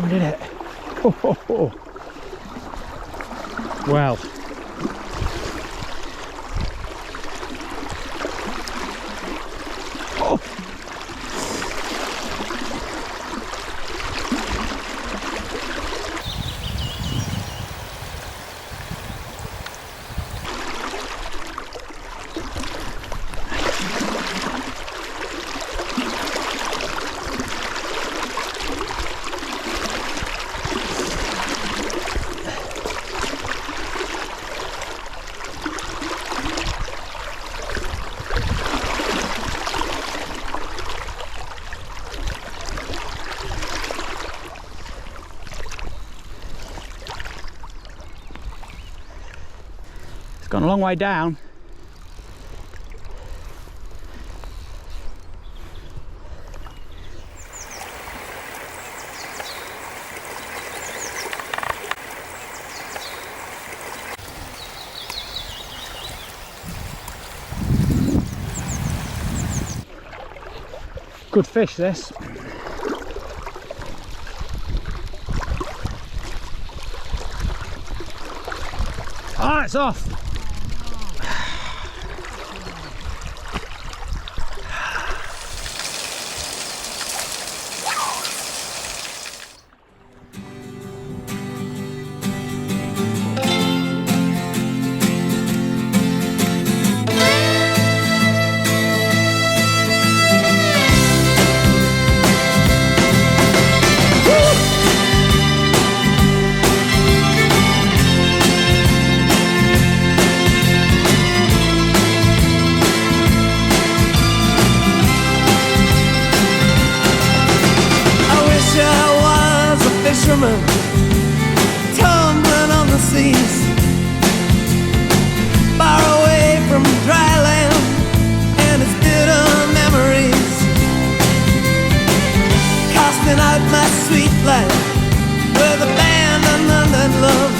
I did it. Ho, ho, ho. Well. Oh. It's gone a long way down. Good fish, this. Ah, it's off. Tumbling on the seas, far away from dry land and its bitter memories, casting out my sweet life with abandonment and love.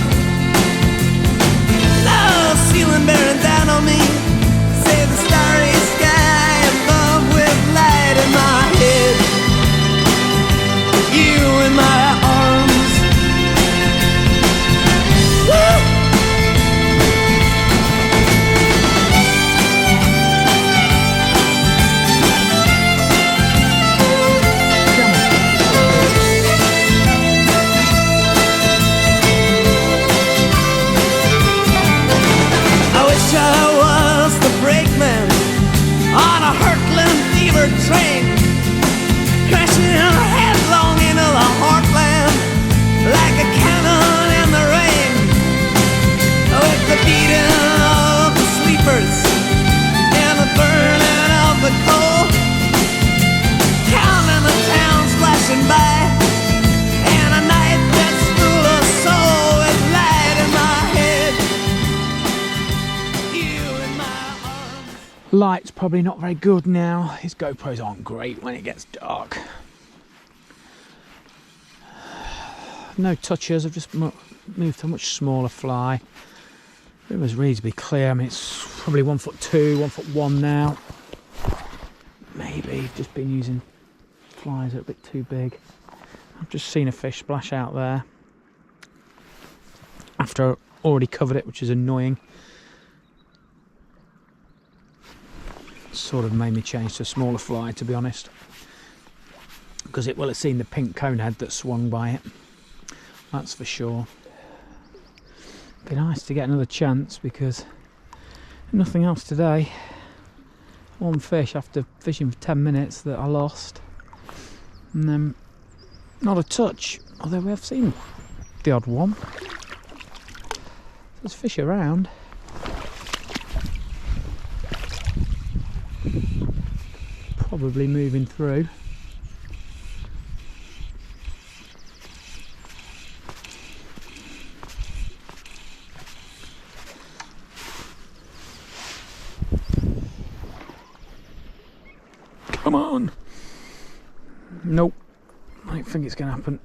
Love ceiling bearing down on me, save the starry sky above with light in my head, you in my arms. Train crashing headlong into the heartland like a cannon in the rain, with the beating of the sleepers and the burning of the coal, counting the towns flashing by, and a night that's full of soul with light in my head, you in my arms. Light's probably not very good now. His GoPros aren't great when it gets dark. No touches, I've just moved to a much smaller fly. It was reasonably clear. I mean, it's probably 1'2", 1'1" now. Maybe just been using flies that are a bit too big. I've just seen a fish splash out there after I already covered it, which is annoying. Sort of made me change to a smaller fly, to be honest, because it will have seen the pink cone head that swung by it, that's for sure. Be nice to get another chance, because nothing else today. One fish after fishing for 10 minutes that I lost, and then not a touch, although we have seen the odd one. There's fish around. Probably moving through. Come on. Nope. I don't think it's going to happen.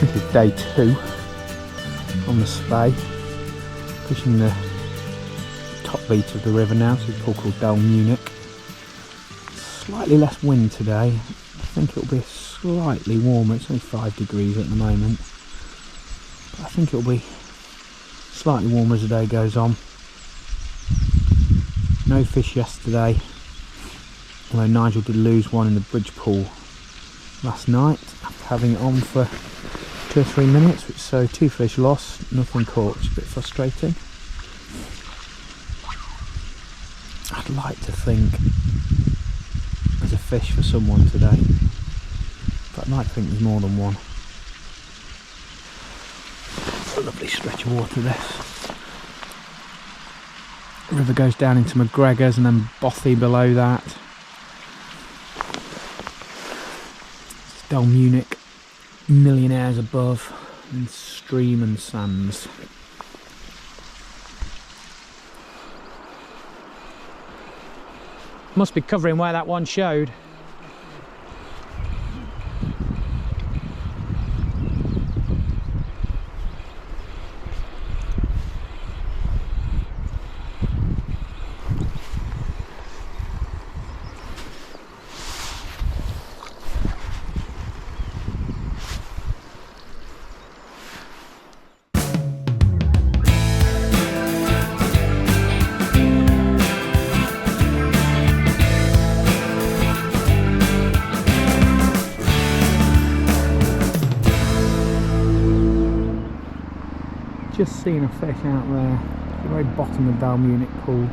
This is day 2 on the Spey, fishing the top beat of the river now. This is a pool called Del Munich. Slightly less wind today. I think it'll be slightly warmer. It's only 5 degrees at the moment, but I think it'll be slightly warmer as the day goes on. No fish yesterday, although Nigel did lose one in the bridge pool last night after having it on for 2 or 3 minutes, so 2 fish lost, nothing caught, which is a bit frustrating. I'd like to think there's a fish for someone today, but I'd like to think there's more than one. It's a lovely stretch of water, this. The river goes down into McGregor's and then Bothy below that. It's Del Munich, millionaires above, and stream and sands. Must be covering where that one showed. Just seen a fish out there, at the very bottom of Del Munich pool.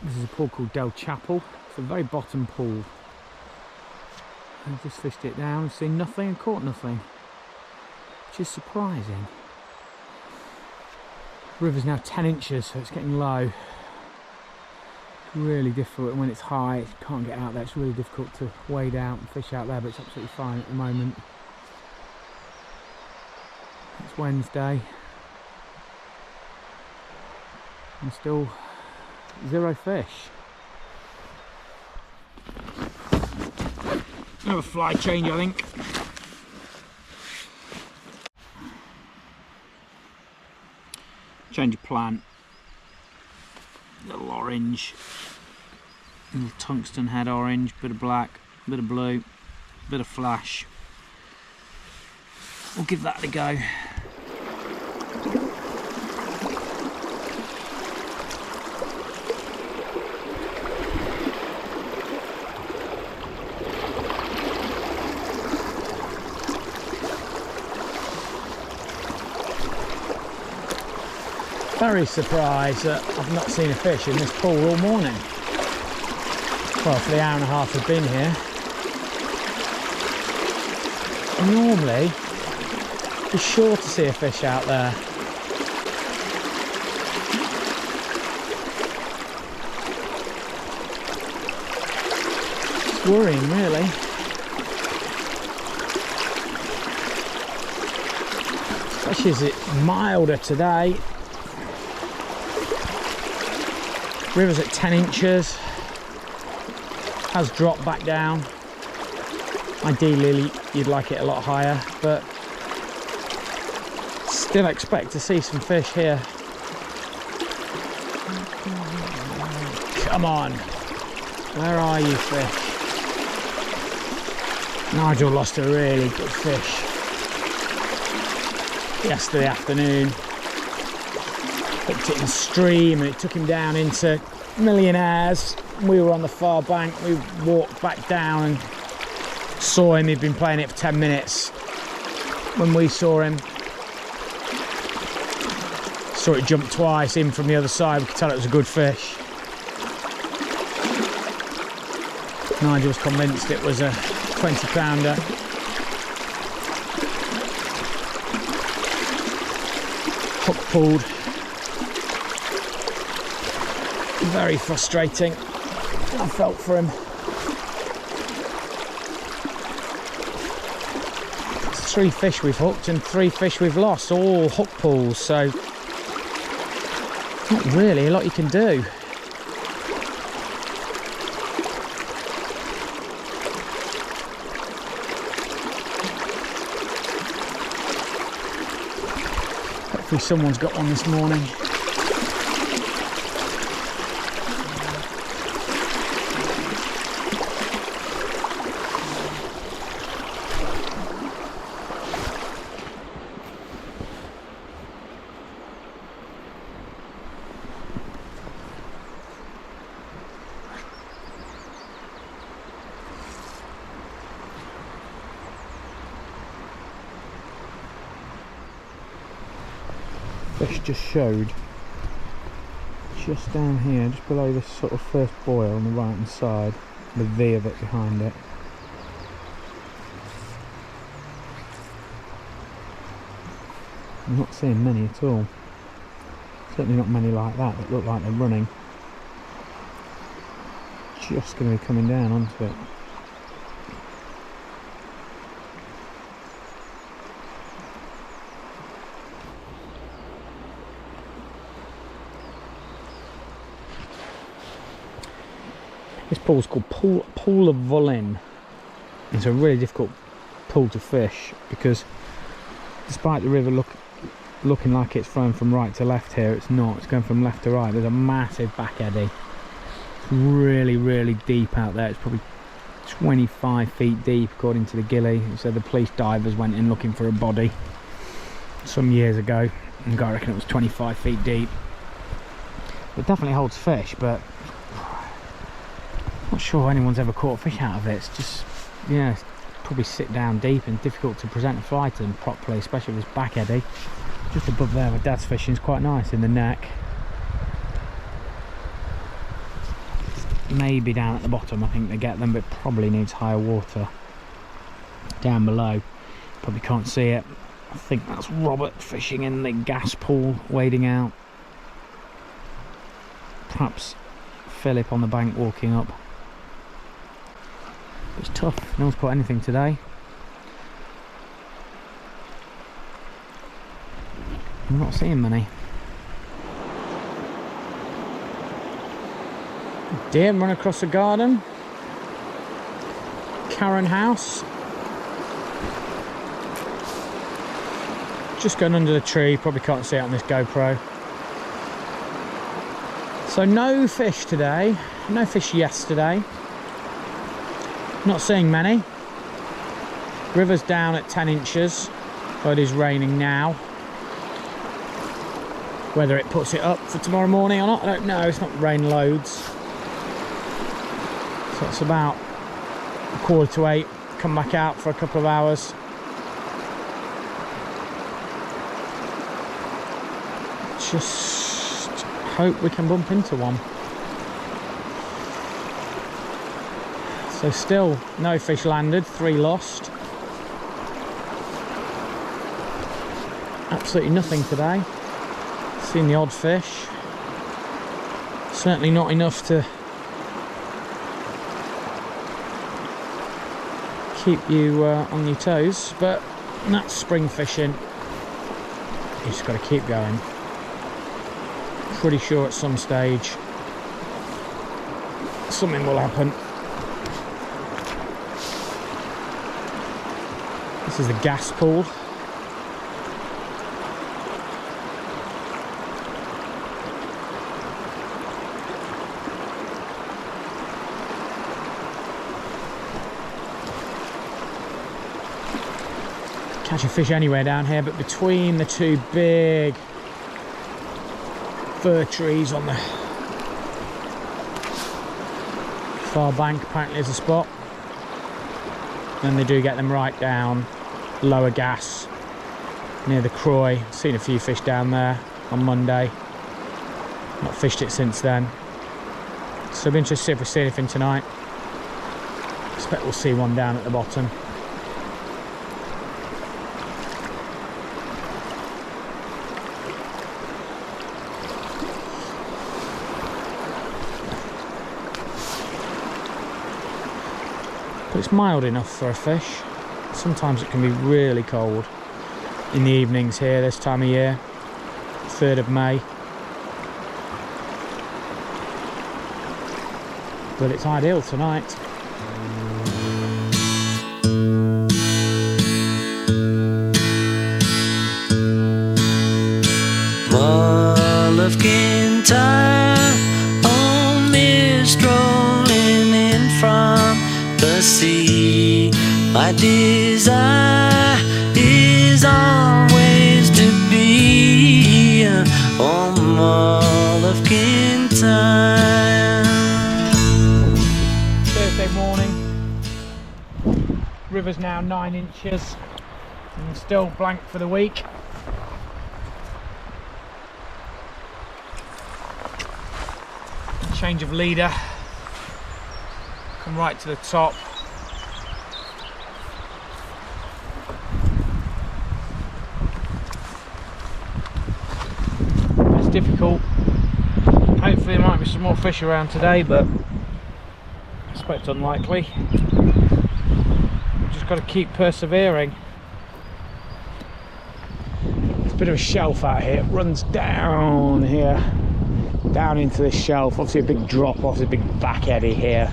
This is a pool called Del Chapel. It's a very bottom pool. I just fished it down, seen nothing and caught nothing, which is surprising. The river's now 10 inches, so it's getting low. It's really difficult, and when it's high, you can't get out there. It's really difficult to wade out and fish out there, but it's absolutely fine at the moment. It's Wednesday, and still 0 fish. Another fly change, I think. Change of plant. Little orange, little tungsten head orange, bit of black, bit of blue, bit of flash. We'll give that a go. Very surprised that I've not seen a fish in this pool all morning. Well, for the hour and a half I've been here. Normally, you're sure to see a fish out there. It's worrying, really. Especially as it's milder today. River's at 10 inches, has dropped back down. Ideally you'd like it a lot higher, but still expect to see some fish here. Come on, where are you, fish? Nigel lost a really good fish yesterday afternoon. Hooked it in stream and it took him down into Millionaires. We were on the far bank, we walked back down and Saw him, he'd been playing it for 10 minutes when we saw him. Saw it jump twice in from the other side, we could tell it was a good fish. Nigel was convinced it was a 20-pounder. Hook pulled. Very frustrating. I felt for him. It's 3 fish we've hooked and 3 fish we've lost, all hook pulls, so not really a lot you can do. Hopefully someone's got one this morning. Fish just showed just down here, just below this sort of first boil on the right hand side, the V of it behind it. I'm not seeing many at all. Certainly not many like that that look like they're running. Just going to be coming down onto it. This pool's called Pool of Volin. It's a really difficult pool to fish because despite the river looking like it's flowing from right to left here, it's not. It's going from left to right. There's a massive back eddy. It's really, really deep out there. It's probably 25 feet deep according to the ghillie. So the police divers went in looking for a body some years ago, and I reckon it was 25 feet deep. It definitely holds fish, but not sure anyone's ever caught fish out of it. It's just, yeah, probably sit down deep and difficult to present a fly to them properly, especially with this back eddy. Just above there where Dad's fishing is quite nice in the neck. Maybe down at the bottom I think they get them, but probably needs higher water. Down below, probably can't see it. I think that's Robert fishing in the gas pool, wading out. Perhaps Philip on the bank walking up. It's tough, no one's caught anything today. I'm not seeing many. Deer run across the garden. Karen house. Just going under the tree, probably can't see it on this GoPro. So no fish today, no fish yesterday. Not seeing many. River's down at 10 inches, but it is raining now. Whether it puts it up for tomorrow morning or not, I don't know. It's not rain loads. So it's about 7:45. Come back out for a couple of hours. Just hope we can bump into one. So still no fish landed, 3 lost. Absolutely nothing today. Seen the odd fish. Certainly not enough to keep you on your toes, but that's spring fishing. You just got to keep going. Pretty sure at some stage something will happen. This is the gas pool. Catch a fish anywhere down here, but between the 2 big fir trees on the far bank apparently is a spot. Then they do get them right down Lower Gas near the Croy. Seen a few fish down there on Monday. Not fished it since then. So I'll be interested to see if we see anything tonight. Expect we'll see one down at the bottom. But it's mild enough for a fish. Sometimes it can be really cold in the evenings here this time of year, 3rd of May. But it's ideal tonight. Mall of Kintyre, on mist rolling in from the sea. My desire is always to be on Mall of Kintyre. Thursday morning. River's now 9 inches and still blank for the week. Change of leader. Come right to the top. It's difficult. Hopefully there might be some more fish around today, but I expect unlikely. Just got to keep persevering. There's a bit of a shelf out here. It runs down here, down into this shelf. Obviously a big drop off, there's a big back eddy here.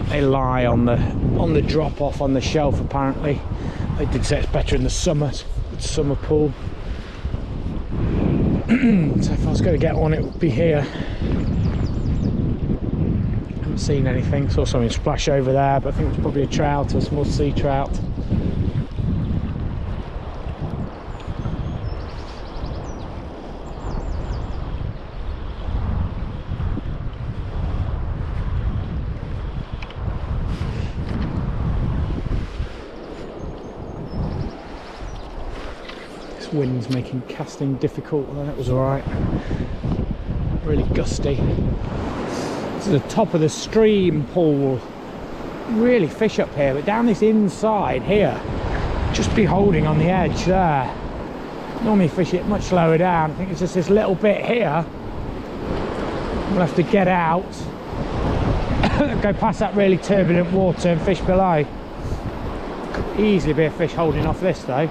They lie on the drop off on the shelf apparently. They did say it's better in the summer, it's summer pool. So if I was going to get one, it would be here. Haven't seen anything. Saw something splash over there, but I think it's probably a trout, a small sea trout. Wind's making casting difficult, although that was alright. Really gusty. This is the top of the stream pool. Really fish up here, but down this inside here, just be holding on the edge there. Normally fish it much lower down. I think it's just this little bit here. We'll have to get out, go past that really turbulent water and fish below. Could easily be a fish holding off this though.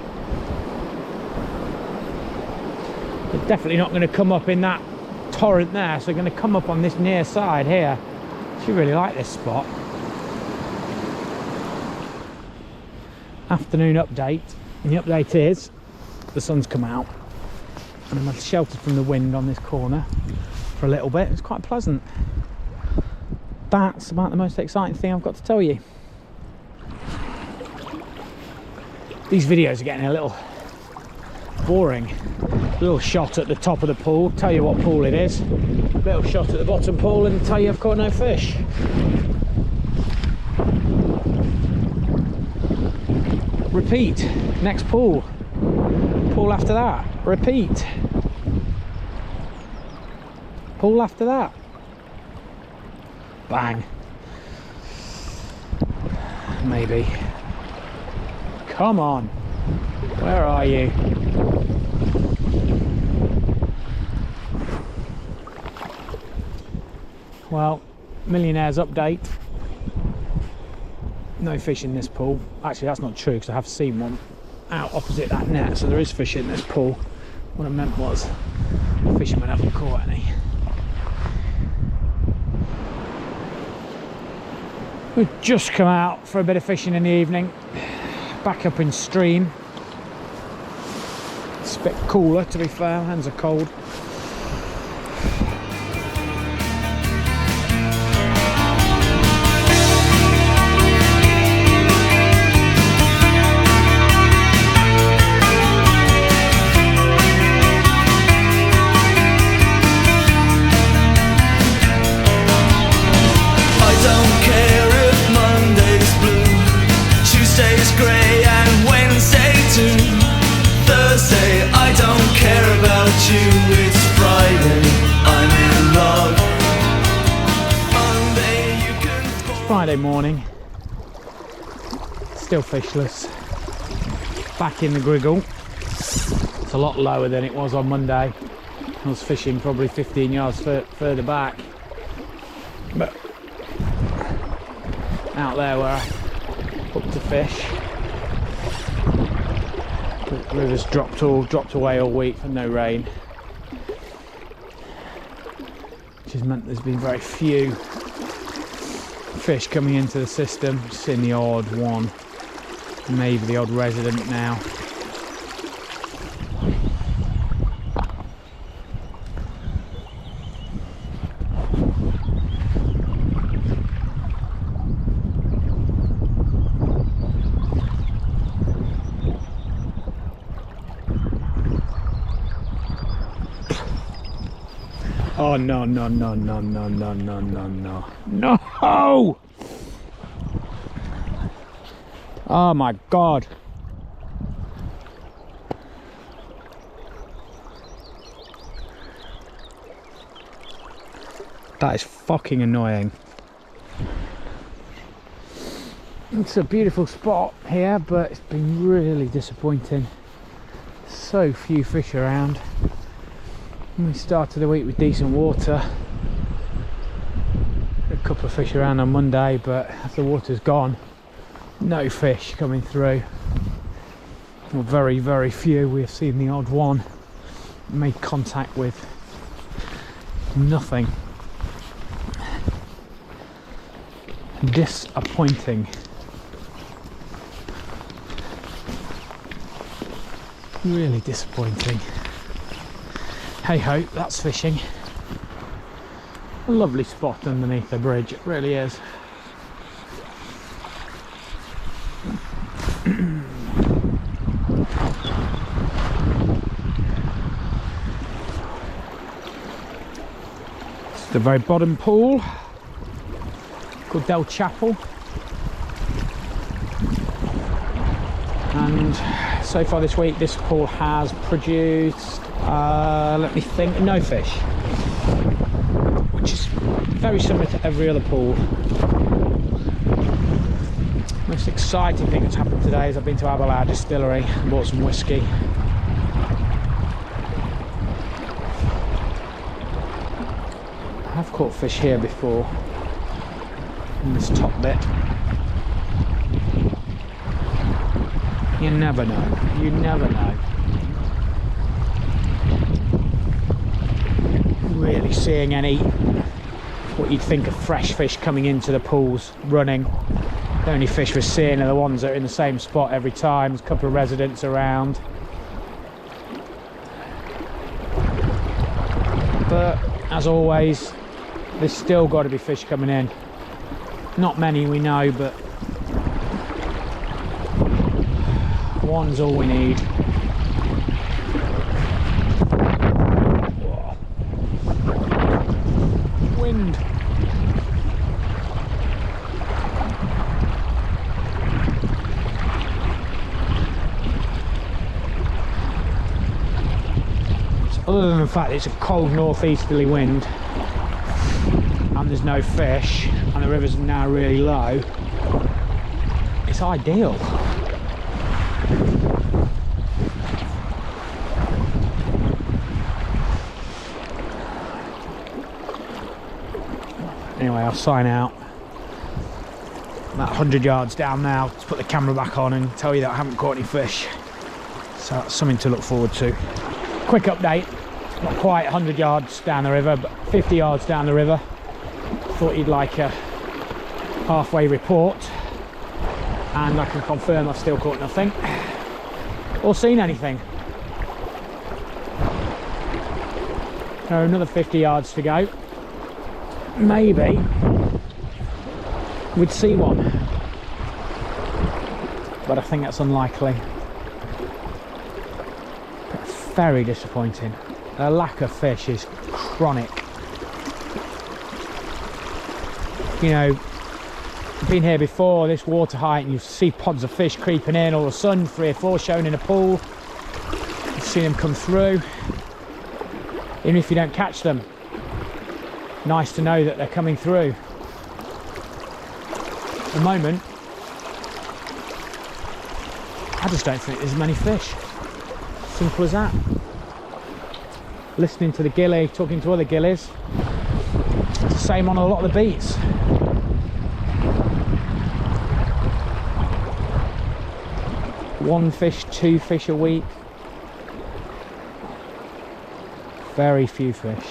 They're definitely not going to come up in that torrent there, so they're going to come up on this near side here. I really like this spot. Afternoon update, and the update is the sun's come out and I'm sheltered from the wind on this corner for a little bit. It's quite pleasant. That's about the most exciting thing I've got to tell you. These videos are getting a little boring. Little shot at the top of the pool, tell you what pool it is. Little shot at the bottom pool and tell you I've caught no fish. Repeat. Next pool. Pool after that. Repeat. Pool after that. Bang. Maybe. Come on. Where are you? Well, Millionaires update. No fish in this pool. Actually, that's not true because I have seen one out opposite that net, so there is fish in this pool. What I meant was, the fishermen haven't caught any. We've just come out for a bit of fishing in the evening. Back up in stream. It's a bit cooler, to be fair. Hands are cold. I don't care if Monday's blue, Friday morning, still fishless, back in the Griggle. It's a lot lower than it was on Monday. I was fishing probably 15 yards further back, but out there where I hooked to fish, the river's dropped away all week for no rain, which has meant there's been very few fish coming into the system. Seen the odd one, maybe the odd resident now. Oh no, no, no, no, no, no, no, no, no. No! Oh my God. That is fucking annoying. It's a beautiful spot here, but it's been really disappointing. So few fish around. We started the week with decent water. A couple of fish around on Monday, but as the water's gone, no fish coming through. Well, very, very few. We've seen the odd one, made contact with. Nothing. Disappointing. Really disappointing. Hey ho, that's fishing. A lovely spot underneath the bridge, it really is. It's the very bottom pool called Del Chapel, and so far this week this pool has produced let me think, no fish, which is very similar to every other pool. Most exciting thing that's happened today is I've been to Aberlour Distillery and bought some whiskey. I've caught fish here before in this top bit. You never know, you never know. Really seeing any what you'd think of fresh fish coming into the pools running. The only fish we're seeing are the ones that are in the same spot every time. There's a couple of residents around, but as always there's still got to be fish coming in. Not many, we know, but one's all we need. Wind. So other than the fact it's a cold northeasterly wind and there's no fish and the river's now really low, it's ideal. Anyway, I'll sign out. About 100 yards down now to put the camera back on and tell you that I haven't caught any fish. So that's something to look forward to. Quick update, not quite 100 yards down the river, but 50 yards down the river. Thought you'd like a halfway report, and I can confirm I've still caught nothing or seen anything. There are another 50 yards to go. Maybe we'd see one, but I think that's unlikely. But very disappointing. The lack of fish is chronic. You know, I've been here before, this water height, and you see pods of fish creeping in, all of a sudden 3 or 4 showing in a pool. You see them come through, even if you don't catch them. Nice to know that they're coming through. the moment, I just don't think there's many fish. Simple as that. Listening to the gilly, talking to other gillies. It's the same on a lot of the beats. One fish, two fish a week. Very few fish.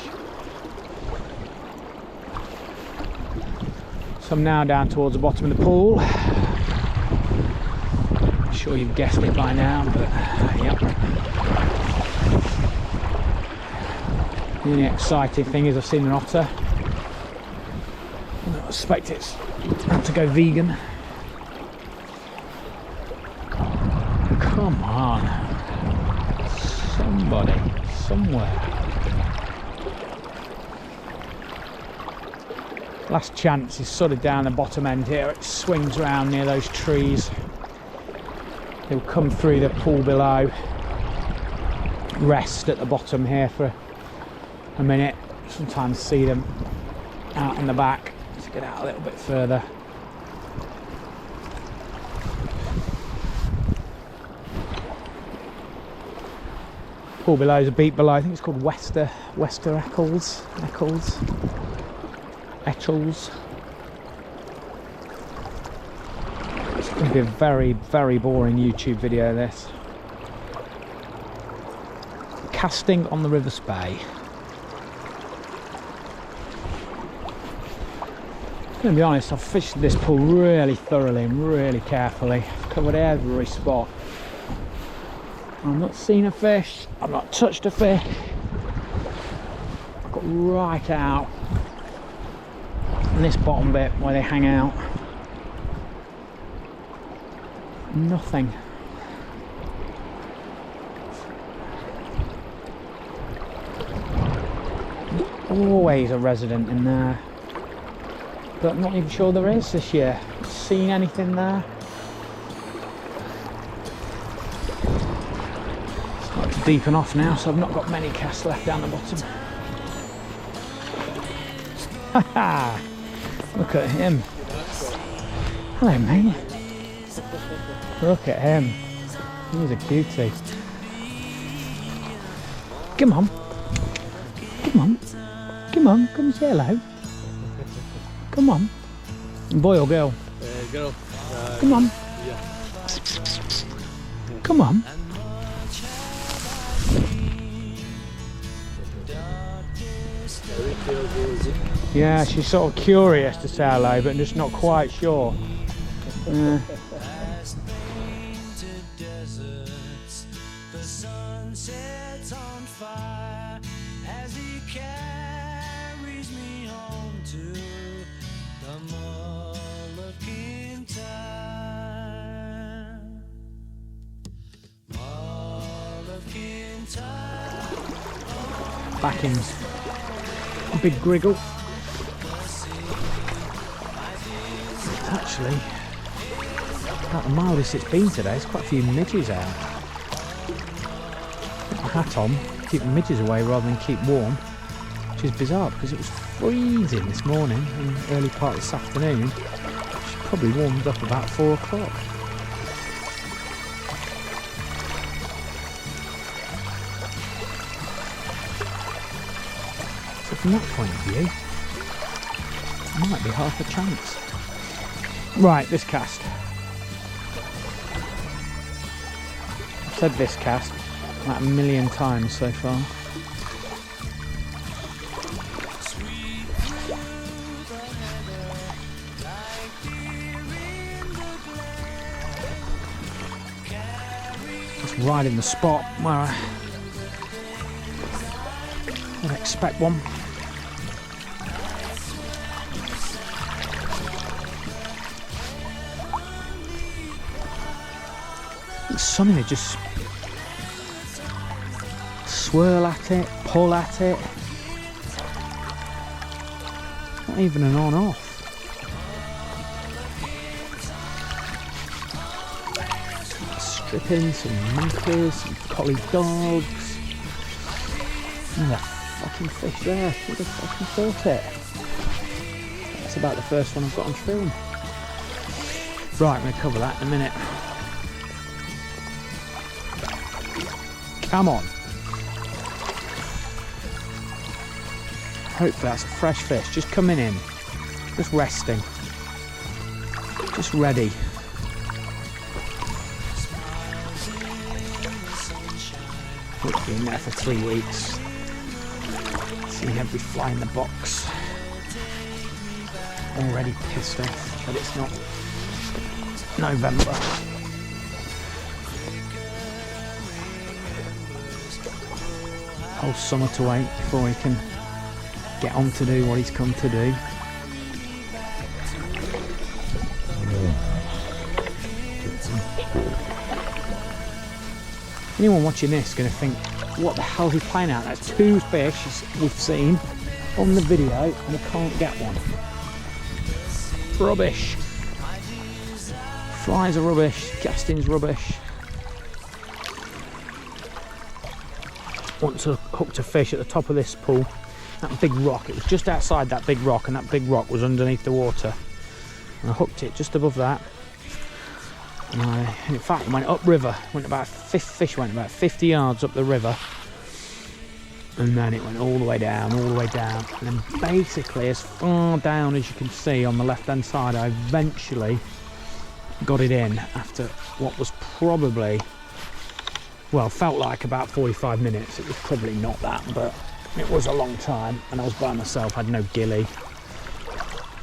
So I'm now down towards the bottom of the pool. I'm sure you've guessed it by now, but yep. The only exciting thing is I've seen an otter. I suspect it's to go vegan. Come on. Somebody, somewhere. Last chance is sort of down the bottom end here. It swings around near those trees. They'll come through the pool below, rest at the bottom here for a minute. Sometimes see them out in the back. Let's get out a little bit further. Pool below is a beat below. I think it's called Wester Eccles. It's going to be a very, very boring YouTube video, this. Casting on the River Spey. I'm going to be honest, I've fished this pool really thoroughly and really carefully. I've covered every spot. I've not seen a fish, I've not touched a fish. I've got right out in this bottom bit where they hang out. Nothing. Always a resident in there, but I'm not even sure there is this year. Seen anything there? It's starting to deepen off now, so I've not got many casts left down the bottom. Haha! Look at him. Hello, mate. Look at him. He's a cutie. Come on. Come on. Come on. Come and say hello. Come on. Boy or girl? Girl. Come on. Yeah. Come on. Yeah, she's sort of curious to say hello, but just not quite sure. Backings. A big griggle. Actually, about the mildest it's been today. There's quite a few midges out. Put my hat on, keep the midges away rather than keep warm, which is bizarre because it was freezing this morning and early part this afternoon. She probably warmed up about 4 o'clock. So from that point of view, it might be half a chance. Right, this cast. I've said this cast about 1 million times so far. Just right in the spot where I would expect one. Something they just swirl at it, pull at it. Not even an on-off. Stripping, some monkeys, some collie dogs. Another fucking fish there. Who'd have fucking thought it? That's about the first one I've got on film. Right, I'm going to cover that in a minute. Come on. Hopefully that's a fresh fish, just coming in, just resting, just ready. It's been there for 3 weeks. Seen every fly in the box. Already pissed off that it's not November. Whole summer to wait before he can get on to do what he's come to do. Anyone watching this is going to think, what the hell is he playing at? There's 2 fish we've seen on the video and I can't get one. Rubbish. Flies are rubbish, casting's rubbish. Once I hooked a fish at the top of this pool, that big rock, it was just outside that big rock, and that big rock was underneath the water. And I hooked it just above that. And in fact, went upriver, fish went about 50 yards up the river. And then it went all the way down, and then basically as far down as you can see on the left hand side, I eventually got it in after what was probably, well, felt like about 45 minutes. It was probably not that, but it was a long time, and I was by myself, had no ghillie.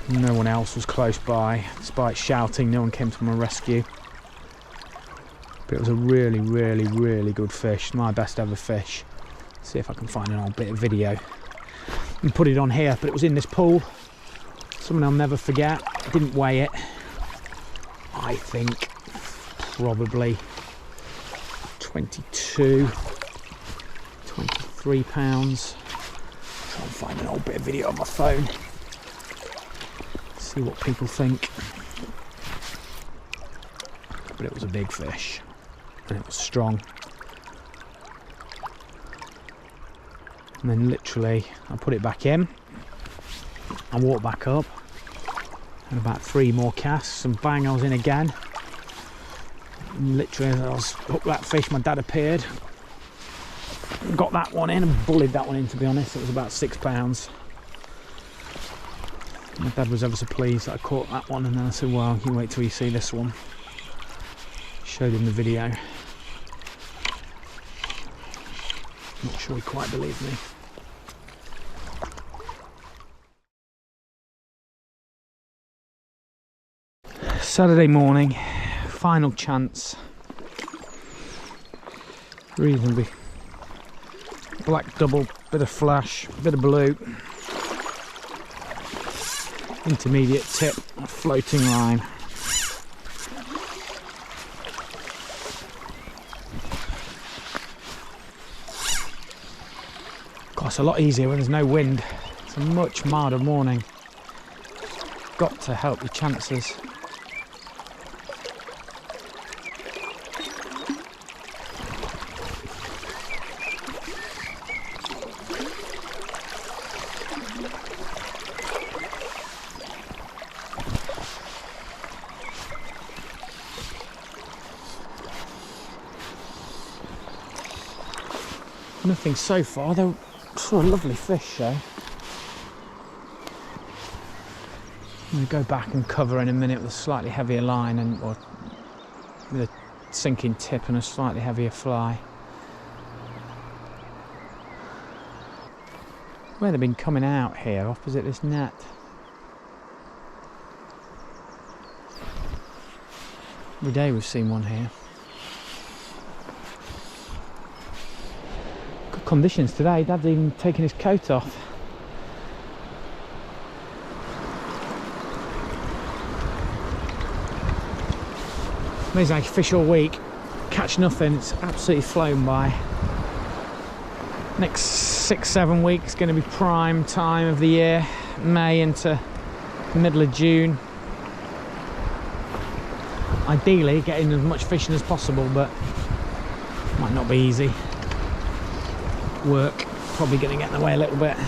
No one else was close by. Despite shouting, no one came to my rescue. But it was a really, really, really good fish, my best ever fish. See if I can find an old bit of video and put it on here, but it was in this pool. Something I'll never forget. I didn't weigh it. I think probably 22, 23 pounds. Try and find an old bit of video on my phone. See what people think. But it was a big fish and it was strong. And then literally I put it back in, I walked back up, and about 3 more casts, and bang, I was in again. And literally as I was hooked that fish, my dad appeared, got that one in and bullied that one in, to be honest. It was about 6 pounds. My dad was ever so pleased that I caught that one, and then I said, well, you wait till you see this one. Showed him the video. Not sure he quite believed me. Saturday morning, final chance. Reasonably black double, bit of flash, bit of blue. Intermediate tip, floating line. It's a lot easier when there's no wind. It's a much milder morning. Got to help your chances. Nothing so far, though. Sort of lovely fish though. I'm going to go back and cover in a minute with a slightly heavier line, or with a sinking tip and a slightly heavier fly. Where they've been coming out here, opposite this net. Every day we've seen one here. Conditions today. Dad's even taken his coat off. Amazing, I fish all week, catch nothing. It's absolutely flown by. Next 6-7 weeks is going to be prime time of the year, May into the middle of June. Ideally getting as much fishing as possible, but might not be easy. Work probably going to get in the way a little bit. In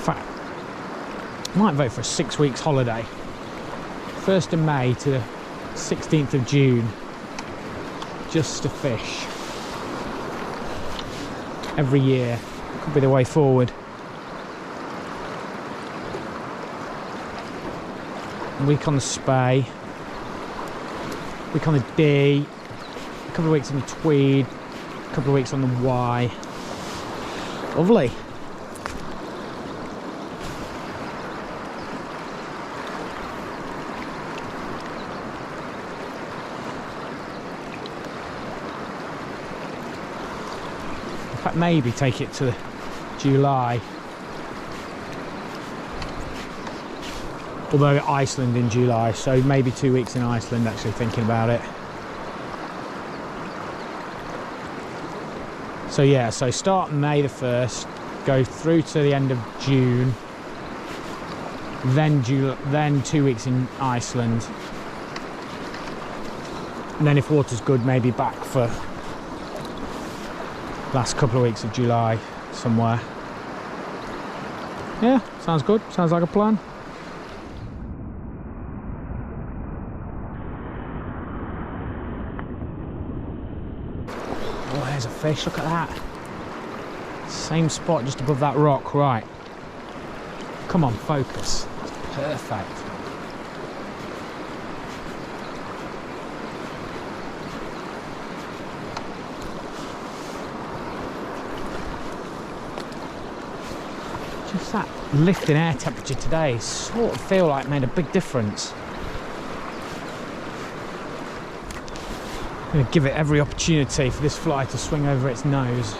fact, Might vote for a 6 weeks holiday. 1st of May to 16th of June. Just to fish. Every year. Could be the way forward. A week on the Spey. A week on the D. A couple of weeks on the Tweed. A couple of weeks on the Y. Lovely. In fact, maybe take it to July. Although Iceland in July, so maybe 2 weeks in Iceland, actually thinking about it. So yeah, so start May the 1st, go through to the end of June, then 2 weeks in Iceland, and then if water's good, maybe back for last couple of weeks of July somewhere. Yeah, sounds good, sounds like a plan. Oh, there's a fish, look at that. Same spot just above that rock, right. Come on, focus. That's perfect. Just that lift in air temperature today sort of feel like made a big difference. I'm going to give it every opportunity for this fly to swing over its nose.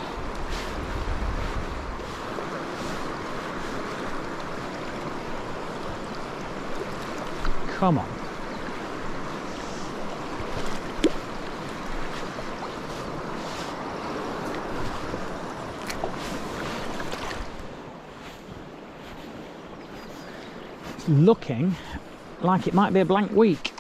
Come on. It's looking like it might be a blank week.